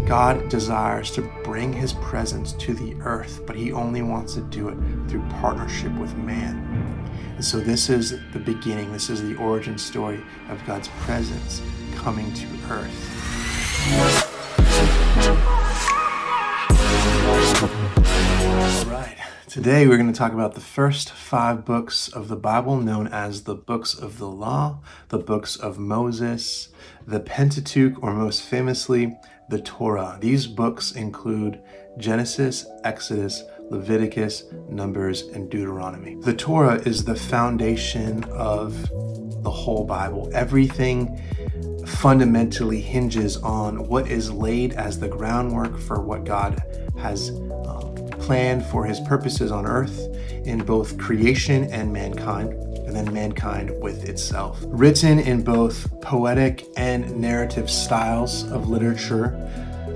God desires to bring his presence to the earth, but he only wants to do it through partnership with man. And so this is the beginning, this is the origin story of God's presence coming to earth. All right, today we're going to talk about the first 5 books of the Bible, known as the books of the law, the books of Moses, the Pentateuch, or most famously, the Torah. These books include Genesis, Exodus, Leviticus, Numbers, and Deuteronomy. The Torah is the foundation of the whole Bible. Everything fundamentally hinges on what is laid as the groundwork for what God has planned for his purposes on earth in both creation and mankind, and then mankind with itself. Written in both poetic and narrative styles of literature,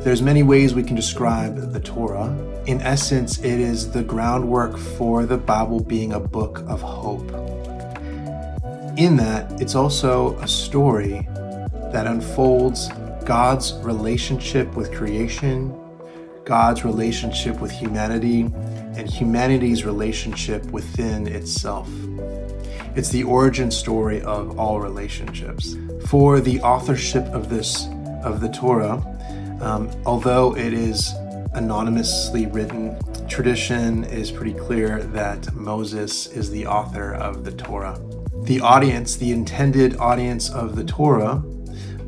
there's many ways we can describe the Torah. In essence, it is the groundwork for the Bible being a book of hope. In that, it's also a story that unfolds God's relationship with creation, God's relationship with humanity, and humanity's relationship within itself. It's the origin story of all relationships. For the authorship of the Torah, although it is anonymously written, tradition is pretty clear that Moses is the author of the Torah. The audience, the intended audience of the Torah,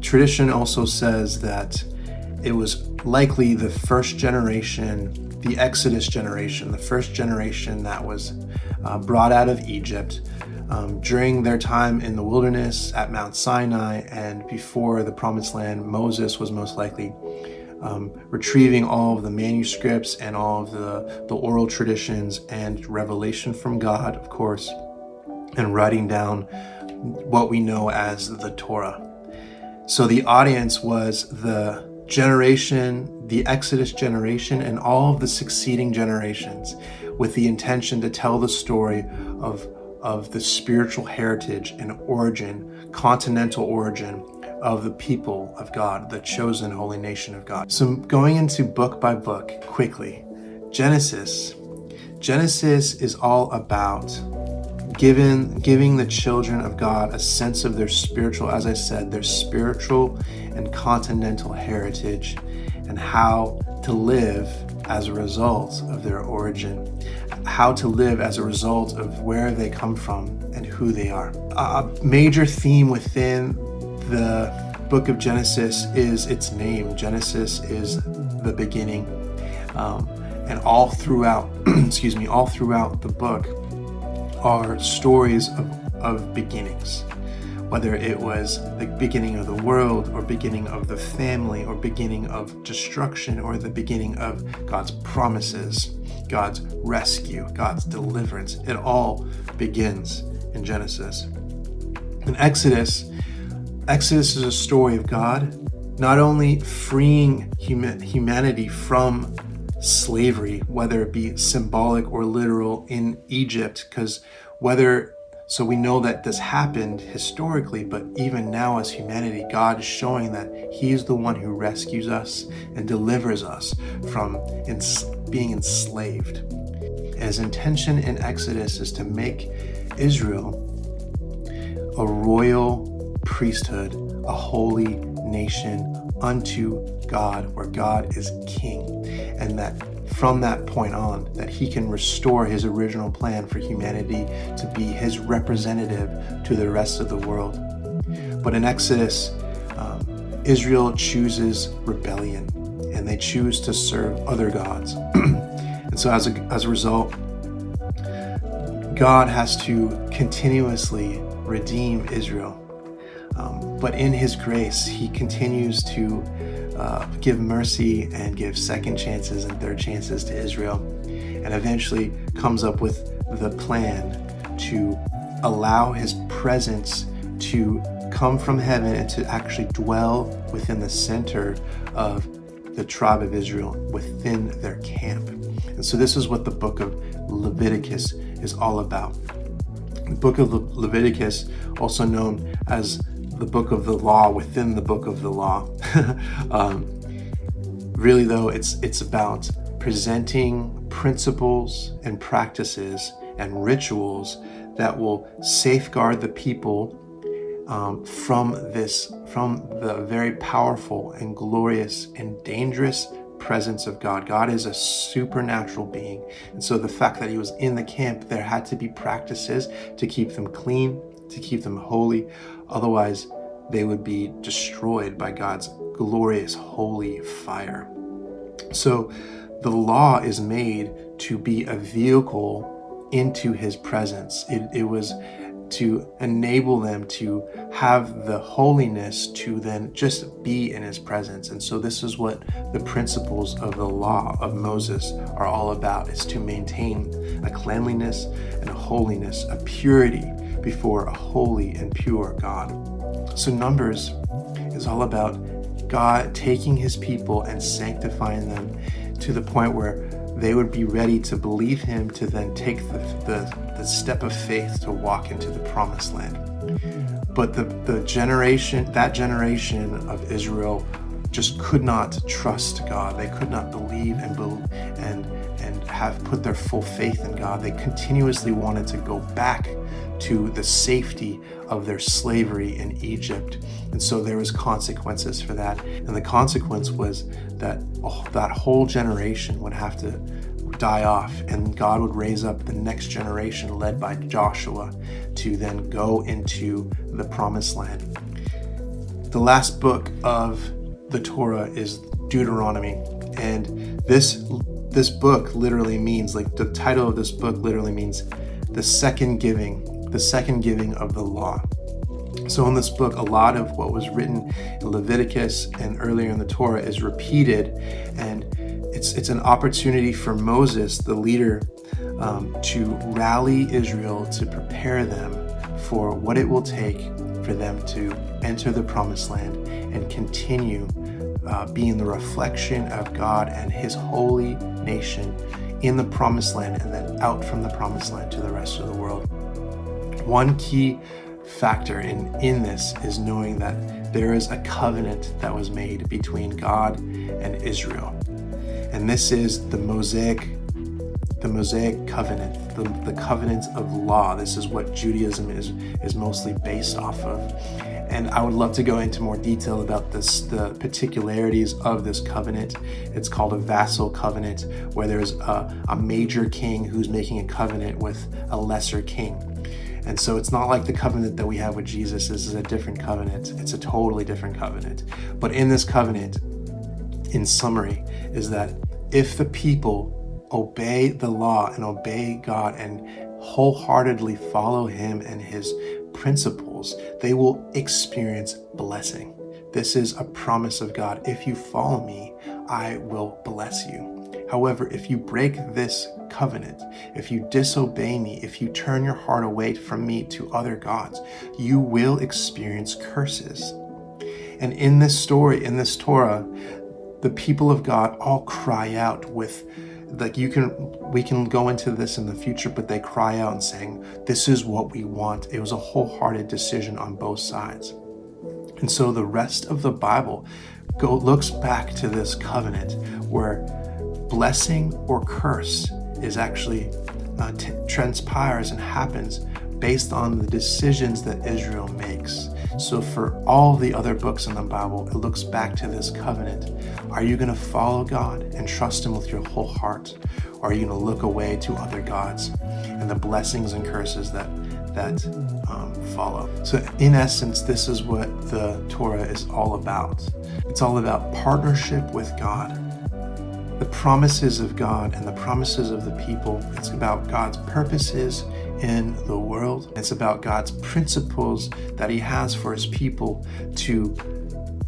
tradition also says that it was likely the first generation, the Exodus generation, the first generation that was brought out of Egypt during their time in the wilderness at Mount Sinai and before the Promised Land. Moses was most likely retrieving all of the manuscripts and all of the oral traditions and revelation from God, of course, and writing down what we know as the Torah. So the audience was the generation, the Exodus generation, and all of the succeeding generations, with the intention to tell the story of the spiritual heritage and origin, continental origin of the people of God, the chosen holy nation of God. So going into book by book quickly, Genesis is all about giving the children of God a sense of their spiritual, as I said, their spiritual and continental heritage, and how to live as a result of their origin, how to live as a result of where they come from and who they are. A major theme within the book of Genesis is its name. Genesis is the beginning, and all throughout the book are stories of beginnings, whether it was the beginning of the world or beginning of the family or beginning of destruction or the beginning of God's promises, God's rescue, God's deliverance. It all begins in Genesis. In Exodus is a story of God not only freeing humanity from slavery, whether it be symbolic or literal in Egypt, so we know that this happened historically, but even now as humanity, God is showing that he is the one who rescues us and delivers us from being enslaved. And his intention in Exodus is to make Israel a royal priesthood, a holy nation unto God, where God is king, and that from that point on, that he can restore his original plan for humanity to be his representative to the rest of the world. But in Exodus, Israel chooses rebellion, and they choose to serve other gods. And so as a result, God has to continuously redeem Israel. But in his grace, he continues to give mercy and give second chances and third chances to Israel, and eventually comes up with the plan to allow his presence to come from heaven and to actually dwell within the center of the tribe of Israel, within their camp. And so this is what the book of Leviticus is all about. The book of Leviticus, also known as the book of the law within the book of the law, Really though, it's about presenting principles and practices and rituals that will safeguard the people from the very powerful and glorious and dangerous presence of God. God is a supernatural being. And so the fact that he was in the camp, there had to be practices to keep them clean, to keep them holy. Otherwise, they would be destroyed by God's glorious holy fire. So the law is made to be a vehicle into his presence. It was to enable them to have the holiness to then just be in his presence. And so this is what the principles of the law of Moses are all about, is to maintain a cleanliness and a holiness, a purity before a holy and pure God. So Numbers is all about God taking his people and sanctifying them to the point where they would be ready to believe him, to then take the step of faith to walk into the promised land. But that generation of Israel just could not trust God. They could not believe and have put their full faith in God. They continuously wanted to go back to the safety of their slavery in Egypt. And so there was consequences for that. And the consequence was that that whole generation would have to die off, and God would raise up the next generation led by Joshua to then go into the promised land. The last book of the Torah is Deuteronomy, and this book literally means, like, the title of this book literally means the second giving of the law. So in this book, a lot of what was written in Leviticus and earlier in the Torah is repeated, and it's an opportunity for Moses, the leader, to rally Israel, to prepare them for what it will take for them to enter the promised land and continue being the reflection of God and his holy nation in the promised land, and then out from the promised land to the rest of the world. One key factor in this is knowing that there is a covenant that was made between God and Israel. And this is the Mosaic covenant, the covenant of law. This is what Judaism is mostly based off of. And I would love to go into more detail about the particularities of this covenant. It's called a vassal covenant, where there's a major king who's making a covenant with a lesser king. And so it's not like the covenant that we have with Jesus. This is a different covenant. It's a totally different covenant. But in this covenant, in summary, is that if the people obey the law and obey God and wholeheartedly follow him and his principles, they will experience blessing. This is a promise of God. If you follow me, I will bless you. However, if you break this covenant, if you disobey me, if you turn your heart away from me to other gods, you will experience curses. And in this story, in this Torah, the people of God all cry out with, like, we can go into this in the future, but they cry out and saying, this is what we want. It was a wholehearted decision on both sides. And so the rest of the Bible looks back to this covenant where blessing or curse is actually transpires and happens based on the decisions that Israel makes. So for all the other books in the Bible, it looks back to this covenant. Are you going to follow God and trust him with your whole heart? Or are you going to look away to other gods and the blessings and curses that follow? So in essence, this is what the Torah is all about. It's all about partnership with God, the promises of God and the promises of the people. It's about God's purposes in the world. It's about God's principles that he has for his people to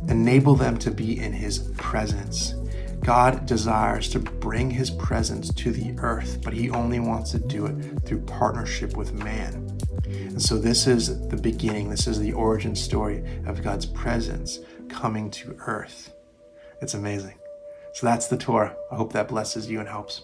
enable them to be in his presence. God desires to bring his presence to the earth, but he only wants to do it through partnership with man. And so this is the beginning. This is the origin story of God's presence coming to earth. It's amazing. So that's the Torah. I hope that blesses you and helps.